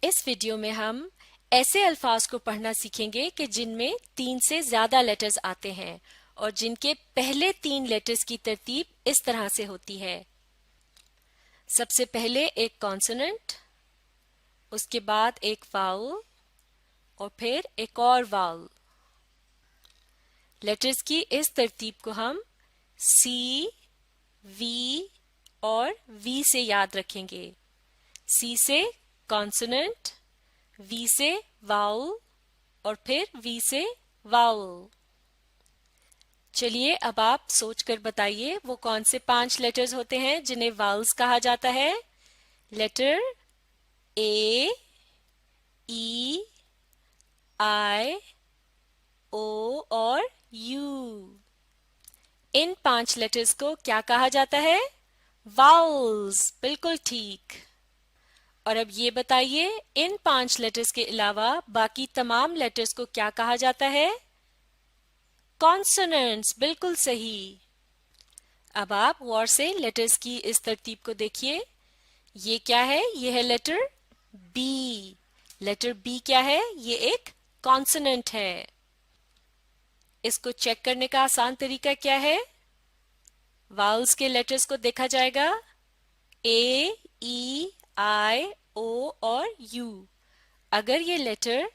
इस वीडियो में हम ऐसे अल्फाज को पढ़ना सीखेंगे कि जिनमें 3 से ज्यादा लेटर्स आते हैं और जिनके पहले 3 लेटर्स की तरतीब इस तरह से होती है। सबसे पहले एक कॉन्सोनेंट, उसके बाद एक वाउल और फिर एक और वाउल। लेटर्स की इस तरतीब को हम सी, वी और वी से याद रखेंगे। सी से कॉन्सोनेंट, वी से वाउल और फिर वी से वाउल। चलिए अब आप सोचकर बताइए वो कौन से 5 लेटर्स होते हैं जिन्हें वाउल्स कहा जाता है। लेटर ए, ई, आई, ओ और यू। इन 5 लेटर्स को क्या कहा जाता है? वाउल्स। बिल्कुल ठीक। और अब ये बताइए इन 5 लेटर्स के अलावा बाकी तमाम लेटर्स को क्या कहा जाता है? कॉन्सोनेंट्स। बिल्कुल सही। अब आप गौर से लेटर्स की इस तरतीब को देखिए। ये क्या है? ये है लेटर बी। लेटर बी क्या है? ये एक कॉन्सोनेंट है। इसको चेक करने का आसान तरीका क्या है? वाउल्स के लेटर्स को देखा जाएगा, ए, ई, आई, ओ और यू। अगर ये लेटर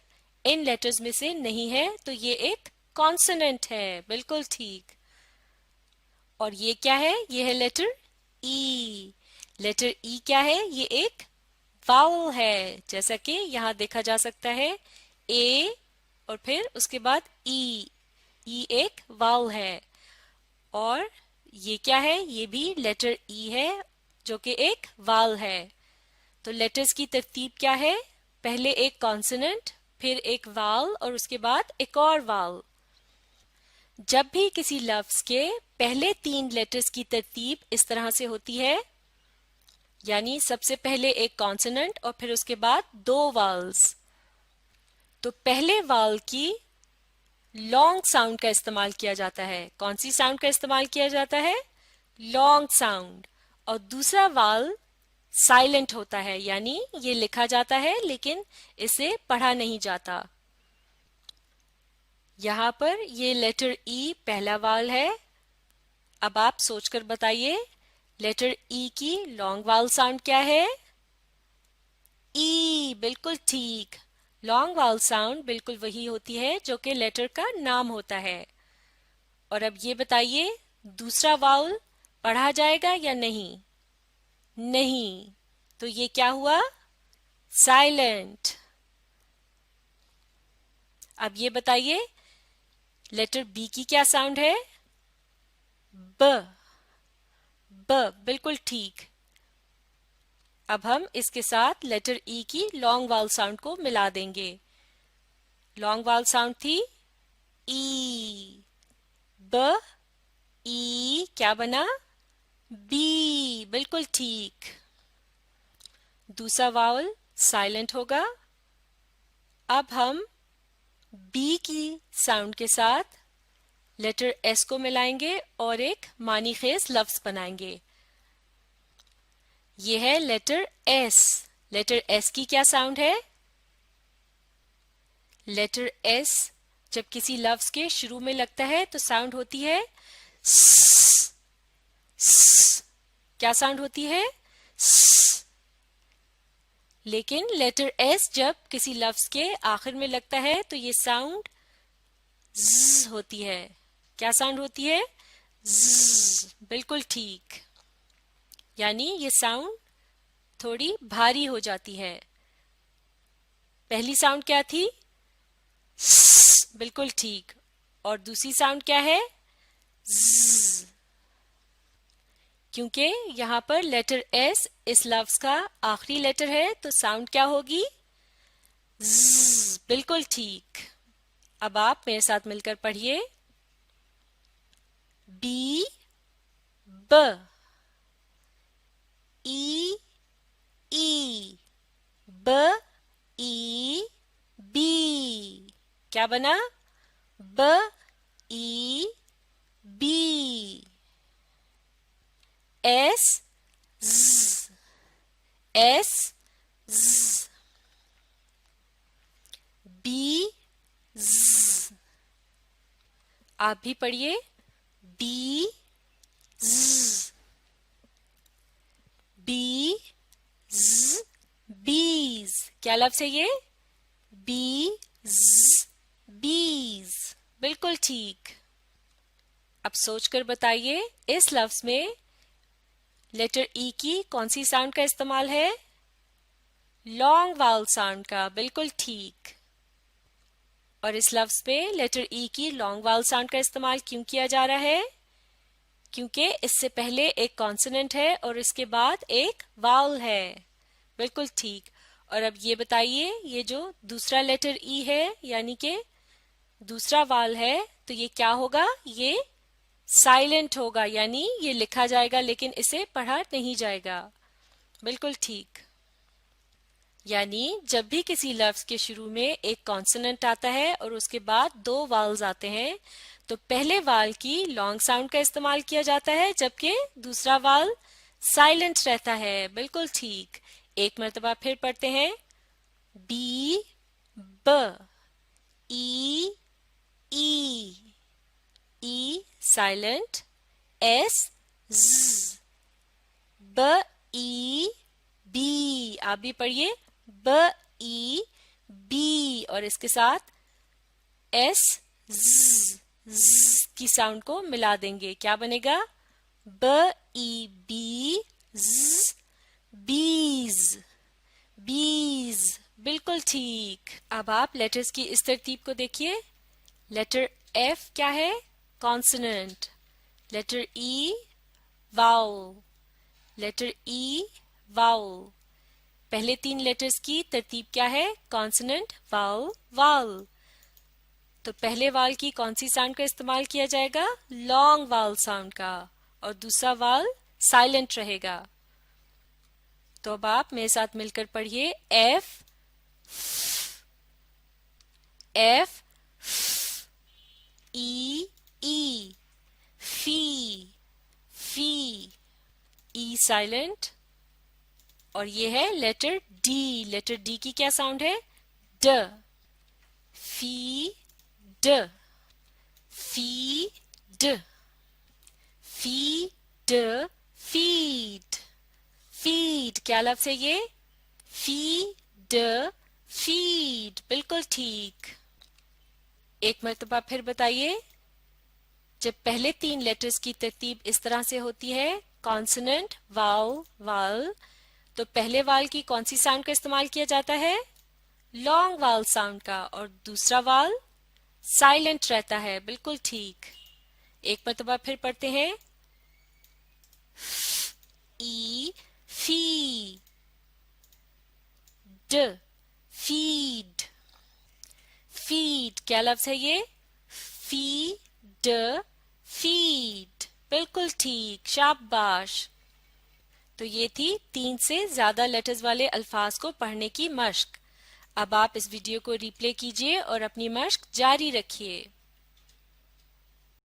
इन लेटर्स में से नहीं है तो ये एक कॉन्सोनेंट है। बिल्कुल ठीक। और ये क्या है? ये है लेटर ई। लेटर ई क्या है? ये एक वाउल है, जैसा कि यहां देखा जा सकता है, ए और फिर उसके बाद ई। ई एक वाउल है। और ये क्या है? ये भी लेटर ई है जो कि एक वाउल है। तो लेटर्स की तरतीब क्या है? पहले एक कॉन्सोनेंट, फिर एक वाउल और उसके बाद एक और वाउल। जब भी किसी लफ्ज के पहले 3 लेटर्स की तरतीब इस तरह से होती है, यानी सबसे पहले एक कॉन्सोनेंट और फिर उसके बाद 2 वाउल्स, तो पहले वाउल की लॉन्ग साउंड का इस्तेमाल किया जाता है। कौन सी साउंड का इस्तेमाल किया जाता है? Long sound. और दूसरा वाउल साइलेंट होता है, यानी ये लिखा जाता है लेकिन इसे पढ़ा नहीं जाता। यहां पर ये लेटर ई पहला वाउल है। अब आप सोचकर बताइए लेटर ई की लॉन्ग वाउल साउंड क्या है? ई। बिल्कुल ठीक। लॉन्ग वाउल साउंड बिल्कुल वही होती है जो कि लेटर का नाम होता है। और अब ये बताइए दूसरा वाउल पढ़ा जाएगा या नहीं? नहीं। तो ये क्या हुआ? साइलेंट। अब ये बताइए लेटर बी की क्या साउंड है? ब। ब। बिल्कुल ठीक। अब हम इसके साथ लेटर ई की लॉन्ग वाउल साउंड को मिला देंगे। लॉन्ग वाउल साउंड थी ई। ब, ई क्या बना? बी। बिल्कुल ठीक। दूसरा वाउल साइलेंट होगा। अब हम बी की साउंड के साथ लेटर एस को मिलाएंगे और एक मानीखेज लफ्ज बनाएंगे। ये है लेटर एस। लेटर एस की क्या साउंड है? लेटर एस जब किसी लफ्ज के शुरू में लगता है तो साउंड होती है स, स। क्या साउंड होती है? स। लेकिन लेटर एस जब किसी लफ्ज के आखिर में लगता है तो ये साउंड ज होती है। क्या साउंड होती है? ज। बिल्कुल ठीक। यानी ये साउंड थोड़ी भारी हो जाती है। पहली साउंड क्या थी? स। बिल्कुल ठीक। और दूसरी साउंड क्या है? ज। क्योंकि यहां पर लेटर एस इस लफ्ज का आखिरी लेटर है तो साउंड क्या होगी? ज। बिल्कुल ठीक। अब आप मेरे साथ मिलकर पढ़िए। बी, ब, ई, ई, ब, ई, बी। क्या बना? ब, ई, बी। एस, ज, एस, ज। बी ज, आप भी पढ़िए, बी ज, बी ज, बीज। क्या लफ्ज है ये? बी ज, बीज। बिल्कुल ठीक। अब सोचकर बताइए, इस लफ्ज में लेटर ई की कौन सी साउंड का इस्तेमाल है? लॉन्ग वाउल साउंड का। बिल्कुल ठीक। और इस लफ्ज में लेटर ई की लॉन्ग वाउल साउंड का इस्तेमाल क्यों किया जा रहा है? क्योंकि इससे पहले एक कॉन्सोनेंट है और इसके बाद एक वाउल है। बिल्कुल ठीक। और अब ये बताइए, ये जो दूसरा लेटर ई है यानी कि दूसरा वाउल है, तो ये क्या होगा? ये साइलेंट होगा, यानी ये लिखा जाएगा लेकिन इसे पढ़ा नहीं जाएगा। बिल्कुल ठीक। यानी जब भी किसी लफ्ज के शुरू में एक कॉन्सोनेंट आता है और उसके बाद दो वाउल्स आते हैं, तो पहले वाल की लॉन्ग साउंड का इस्तेमाल किया जाता है, जबकि दूसरा वाल साइलेंट रहता है। बिल्कुल ठीक। एक मर्तबा फिर पढ़ते हैं, बी ब, ई ई साइलेंट, एस ज, ब ई बी। आप भी पढ़िए, ब ई बी, और इसके साथ एस ज की साउंड को मिला देंगे। क्या बनेगा? ब ई बी ज, बीज, बीज। बिल्कुल ठीक। अब आप लेटर्स की इस तरतीब को देखिए। लेटर एफ क्या है? कॉन्सोनेंट। लेटर ई वाउल, लेटर ई वाउल। पहले तीन लेटर्स की तरतीब क्या है? Consonant, vowel, vowel. तो पहले वाल की कौन सी साउंड का इस्तेमाल किया जाएगा? लॉन्ग वाउल साउंड का, और दूसरा वाल साइलेंट रहेगा। तो अब आप मेरे साथ मिलकर पढ़िए, एफ एफ, ई ई, फी फी, ई साइलेंट। और ये है लेटर डी। लेटर डी की क्या साउंड है? ड, फी ड, फी ड, फी ड, फीड, फीड। क्या लफ्ज है ये? फी ड, फीड। बिल्कुल ठीक। एक मर्तबा फिर बताइए, जब पहले तीन लेटर्स की तरतीब इस तरह से होती है, कॉन्सोनेंट, वाउल, वाउल, तो पहले वाल की कौन सी साउंड का इस्तेमाल किया जाता है? लॉन्ग वाउल साउंड का, और दूसरा वाल साइलेंट रहता है। बिल्कुल ठीक। एक मर्तबा फिर पढ़ते हैं, ई फी ड, फीड, फीड। क्या लफ्ज है ये? फी ड, फीड। बिल्कुल ठीक, शाबाश। तो ये थी 3 से ज्यादा लेटर्स वाले अल्फाज को पढ़ने की मश्क। अब आप इस वीडियो को रिप्ले कीजिए और अपनी मश्क जारी रखिए।